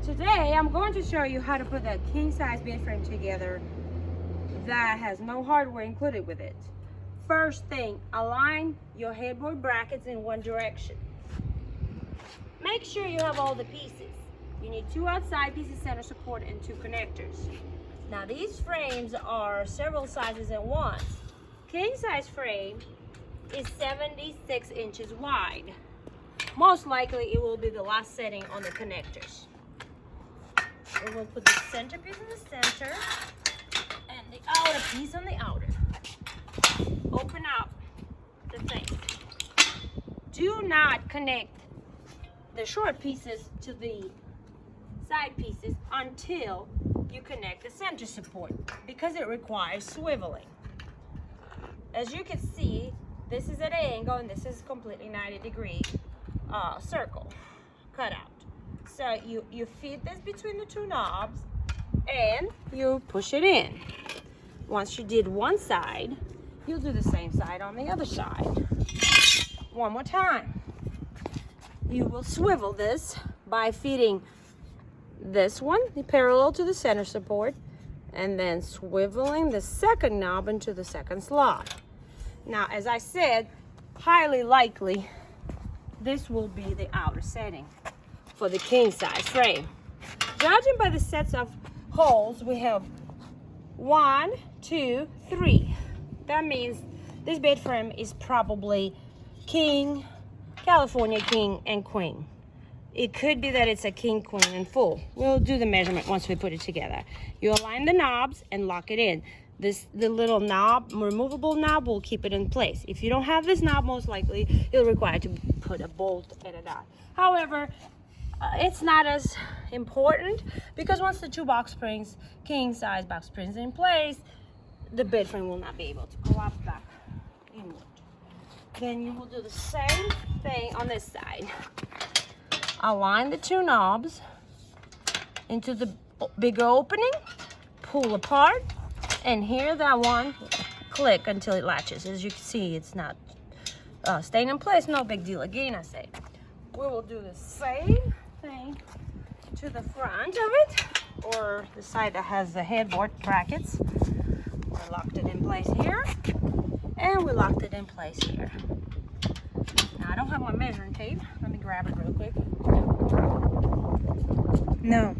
today I'm going to show you how to put a king size bed frame together that has no hardware included with it. First thing, align your headboard brackets in one direction. Make sure you have all the pieces. You need 2 outside pieces, center support, and 2 connectors. Now these frames are several sizes at once. King size frame is 76 inches wide. Most likely it will be the last setting on the connectors. We will put the center piece in the center and the outer piece on the outer. Open up the thing. Do not connect the short pieces to the side pieces until you connect the center support, because it requires swiveling. As you can see, this is at an angle and this is completely 90-degree circle cut out. So you feed this between the 2 knobs and you push it in. Once you did one side, you'll do the same side on the other side. One more time. You will swivel this by feeding this one parallel to the center support and then swiveling the second knob into the second slot. Now, as I said, highly likely this will be the outer setting for the king size frame. Judging by the sets of holes, we have 1, 2, 3. That means this bed frame is probably king, California king, and queen. It could be that it's a king, queen, and full. We'll do the measurement once we put it together. You align the knobs and lock it in. The little knob, removable knob, will keep it in place. If you don't have this knob, most likely you'll require to put a bolt and a dot. However, it's not as important, because once the 2 box springs, king size box springs, in place, the bed frame will not be able to go up back inward. Then you will do the same thing on this side. Align the 2 knobs into the bigger opening, pull apart, and hear that one click until it latches. As you can see, it's not staying in place. No big deal. Again, I say, we will do the same thing to the front of it, or the side that has the headboard brackets. We locked it in place here, and we locked it in place here. Now, I don't have my measuring tape. Let me grab it real quick. No.